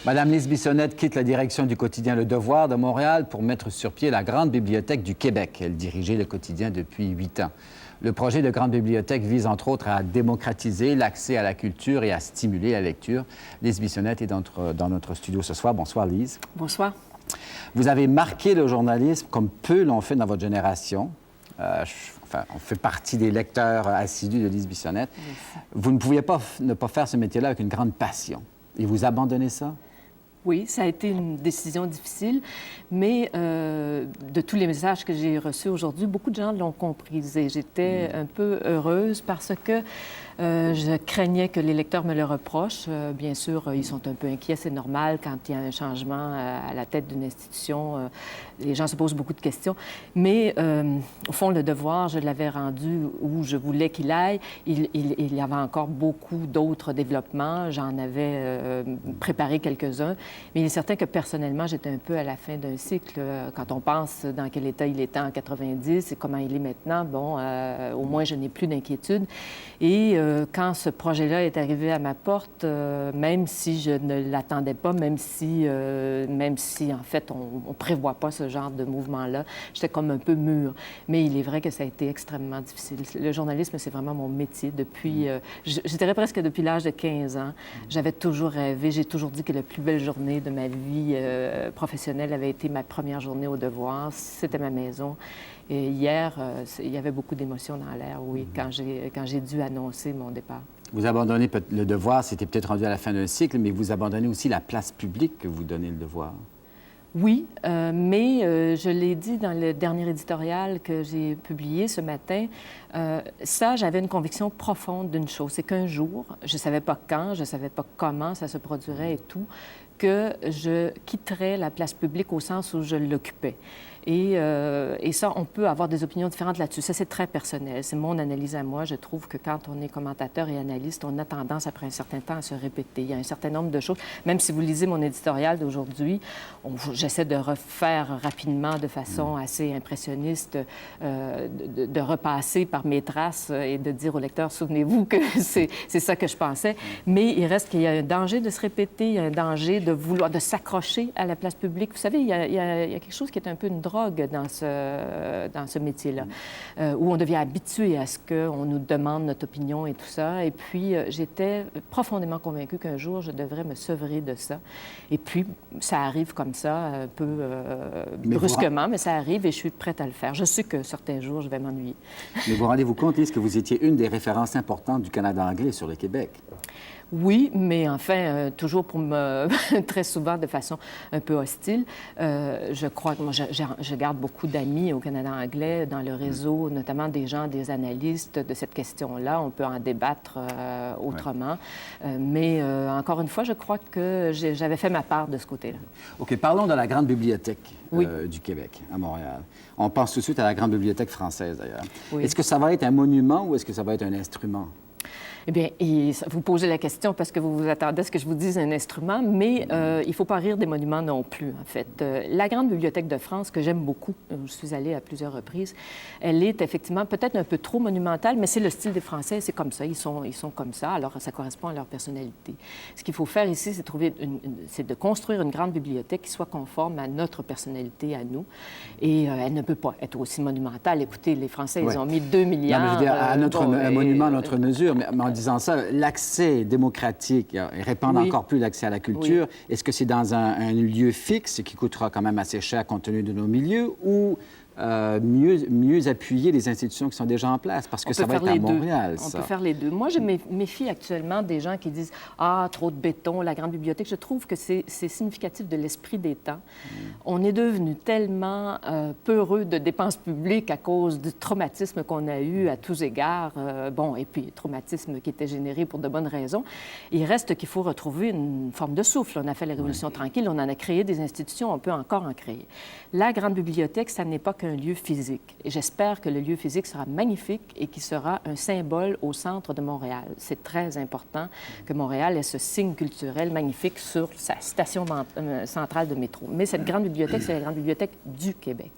Madame Lise Bissonnette quitte la direction du quotidien Le Devoir de Montréal pour mettre sur pied la Grande Bibliothèque du Québec. Elle dirigeait le quotidien depuis 8 ans. Le projet de Grande Bibliothèque vise entre autres à démocratiser l'accès à la culture et à stimuler la lecture. Lise Bissonnette est dans notre studio ce soir. Bonsoir, Lise. Bonsoir. Vous avez marqué le journalisme comme peu l'ont fait dans votre génération. On fait partie des lecteurs assidus de Lise Bissonnette. Vous ne pouviez pas ne pas faire ce métier-là avec une grande passion. Et vous abandonnez ça? Oui, ça a été une décision difficile, mais de tous les messages que j'ai reçus aujourd'hui, beaucoup de gens l'ont compris. Et j'étais un peu heureuse parce que je craignais que les lecteurs me le reprochent. Bien sûr, ils sont un peu inquiets, c'est normal. Quand il y a un changement à la tête d'une institution, les gens se posent beaucoup de questions. Mais au fond, le devoir, je l'avais rendu où je voulais qu'il aille. Il y avait encore beaucoup d'autres développements. J'en avais préparé quelques-uns. Mais il est certain que personnellement, j'étais un peu à la fin d'un cycle. Quand on pense dans quel état il était en 90 et comment il est maintenant, bon, au moins, je n'ai plus d'inquiétude. Et quand ce projet-là est arrivé à ma porte, même si je ne l'attendais pas, même si en fait, on ne prévoit pas ce genre de mouvement-là, j'étais comme un peu mûre. Mais il est vrai que ça a été extrêmement difficile. Le journalisme, c'est vraiment mon métier depuis, je dirais presque depuis l'âge de 15 ans. J'avais toujours rêvé, j'ai toujours dit que la plus belle journée de ma vie professionnelle avait été ma première journée au Devoir. C'était ma maison. Et hier, il y avait beaucoup d'émotions dans l'air, oui, quand j'ai dû annoncer mon départ. Vous abandonnez le Devoir, c'était peut-être rendu à la fin d'un cycle, mais vous abandonnez aussi la place publique que vous donnez le Devoir. Oui, mais je l'ai dit dans le dernier éditorial que j'ai publié ce matin, j'avais une conviction profonde d'une chose, c'est qu'un jour, je ne savais pas quand, je ne savais pas comment ça se produirait et tout, que je quitterais la place publique au sens où je l'occupais. Et ça, on peut avoir des opinions différentes là-dessus. Ça, c'est très personnel. C'est mon analyse à moi. Je trouve que quand on est commentateur et analyste, on a tendance, après un certain temps, à se répéter. Il y a un certain nombre de choses. Même si vous lisez mon éditorial d'aujourd'hui, j'essaie de refaire rapidement, de façon assez impressionniste, de repasser par mes traces et de dire au lecteur, souvenez-vous que c'est ça que je pensais. Mais il reste qu'il y a un danger de se répéter, il y a un danger de vouloir, de s'accrocher à la place publique. Vous savez, il y a quelque chose qui est un peu une drogue dans ce métier-là, où on devient habitué à ce qu'on nous demande notre opinion et tout ça. Et puis, j'étais profondément convaincue qu'un jour, je devrais me sevrer de ça. Et puis, ça arrive comme ça, un peu brusquement, mais ça arrive et je suis prête à le faire. Je sais que certains jours, je vais m'ennuyer. Mais vous rendez-vous compte, Lise, que vous étiez une des références importantes du Canada anglais sur le Québec? Oui, mais enfin, toujours pour me... très souvent de façon un peu hostile. Je crois que moi, je garde beaucoup d'amis au Canada anglais, dans le réseau, notamment des gens, des analystes de cette question-là. On peut en débattre autrement. Mais encore une fois, je crois que j'avais fait ma part de ce côté-là. OK, parlons de la Grande Bibliothèque du Québec, à Montréal. On pense tout de suite à la Grande Bibliothèque française, d'ailleurs. Oui. Est-ce que ça va être un monument ou est-ce que ça va être un instrument? Eh bien, vous posez la question parce que vous vous attendez à ce que je vous dise un instrument, mais il ne faut pas rire des monuments non plus, en fait. La Grande Bibliothèque de France, que j'aime beaucoup, je suis allée à plusieurs reprises, elle est effectivement peut-être un peu trop monumentale, mais c'est le style des Français, c'est comme ça, ils sont comme ça, alors ça correspond à leur personnalité. Ce qu'il faut faire ici, c'est de construire une grande bibliothèque qui soit conforme à notre personnalité, à nous, et elle ne peut pas être aussi monumentale. Écoutez, les Français, ils ont mis 2 milliards... Non, mais je veux dire, un monument à notre mesure, mais en disant ça, l'accès démocratique et répandre encore plus l'accès à la culture, est-ce que c'est dans un lieu fixe qui coûtera quand même assez cher compte tenu de nos milieux ou mieux appuyer les institutions qui sont déjà en place? Parce que ça va être à Montréal, ça. On peut faire les deux. Moi, je me méfie actuellement des gens qui disent « Ah, trop de béton, la grande bibliothèque ». Je trouve que c'est significatif de l'esprit des temps. On est devenu tellement peureux de dépenses publiques à cause du traumatisme qu'on a eu à tous égards. Et puis traumatisme qui était généré pour de bonnes raisons. Il reste qu'il faut retrouver une forme de souffle. On a fait la Révolution tranquille, on en a créé des institutions, on peut encore en créer. La grande bibliothèque, ça n'est pas que un lieu physique. Et j'espère que le lieu physique sera magnifique et qu'il sera un symbole au centre de Montréal. C'est très important que Montréal ait ce signe culturel magnifique sur sa station centrale de métro. Mais cette grande bibliothèque, c'est la grande bibliothèque du Québec.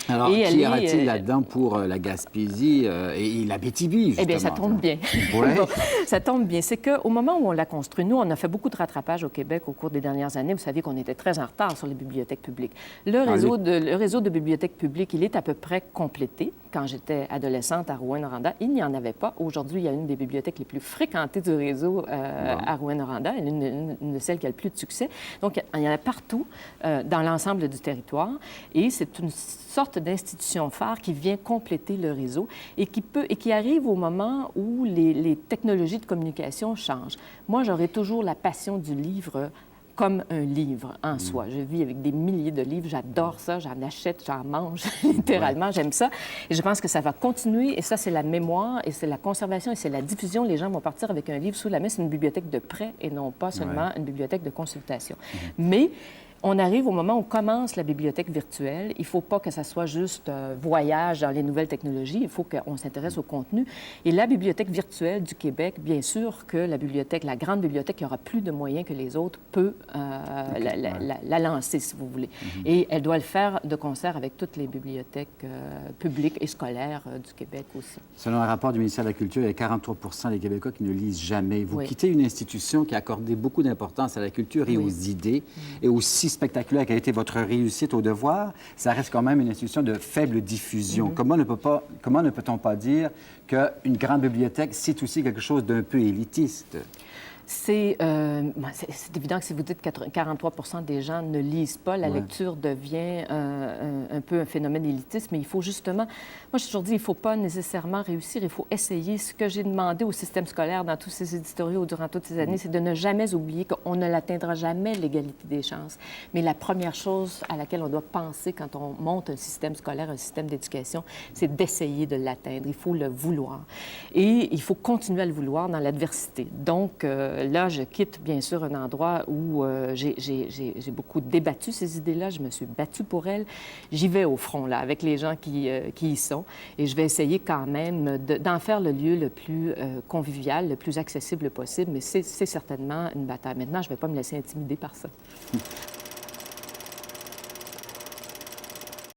Alors, qui y aura-t-il là-dedans pour la Gaspésie et l'Abitibi, justement? Eh bien, ça tombe bien. Ouais. Bon, ça tombe bien. C'est qu'au moment où on l'a construit, nous, on a fait beaucoup de rattrapage au Québec au cours des dernières années. Vous savez qu'on était très en retard sur les bibliothèques publiques. Le réseau de bibliothèques publiques, il est à peu près complété. Quand j'étais adolescente à Rouyn-Noranda, il n'y en avait pas. Aujourd'hui, il y a une des bibliothèques les plus fréquentées du réseau à Rouyn-Noranda, une de celles qui a le plus de succès. Donc, il y en a partout dans l'ensemble du territoire. Et c'est une sorte d'institution phare qui vient compléter le réseau et qui arrive au moment où les technologies de communication changent. Moi, j'aurai toujours la passion du livre comme un livre en soi. Je vis avec des milliers de livres, j'adore ça, j'en achète, j'en mange, littéralement, j'aime ça. Et je pense que ça va continuer, et ça, c'est la mémoire, et c'est la conservation, et c'est la diffusion. Les gens vont partir avec un livre sous la main, c'est une bibliothèque de prêt et non pas seulement une bibliothèque de consultation. Mais on arrive au moment où commence la bibliothèque virtuelle. Il ne faut pas que ça soit juste un voyage dans les nouvelles technologies. Il faut qu'on s'intéresse au contenu. Et la bibliothèque virtuelle du Québec, bien sûr que la grande bibliothèque qui aura plus de moyens que les autres, peut la lancer, si vous voulez. Et elle doit le faire de concert avec toutes les bibliothèques publiques et scolaires du Québec aussi. Selon un rapport du ministère de la Culture, il y a 43 des Québécois qui ne lisent jamais. Vous quittez une institution qui a accordé beaucoup d'importance à la culture et aux idées, et aussi spectaculaire qu'a été votre réussite au devoir, ça reste quand même une institution de faible diffusion. Comment ne peut-on pas dire qu'une grande bibliothèque, c'est aussi quelque chose d'un peu élitiste? C'est évident que si vous dites que 43 des gens ne lisent pas, la lecture devient un peu un phénomène élitiste, mais il faut justement... Moi, je toujours dit, il ne faut pas nécessairement réussir, il faut essayer. Ce que j'ai demandé au système scolaire dans tous ces éditoriaux durant toutes ces années, c'est de ne jamais oublier qu'on ne l'atteindra jamais, l'égalité des chances. Mais la première chose à laquelle on doit penser quand on monte un système scolaire, un système d'éducation, c'est d'essayer de l'atteindre. Il faut le vouloir. Et il faut continuer à le vouloir dans l'adversité. Donc, là, je quitte bien sûr un endroit où j'ai beaucoup débattu ces idées-là. Je me suis battue pour elles. J'y vais au front, là, avec les gens qui y sont. Et je vais essayer quand même d'en faire le lieu le plus convivial, le plus accessible possible. Mais c'est certainement une bataille. Maintenant, je ne vais pas me laisser intimider par ça.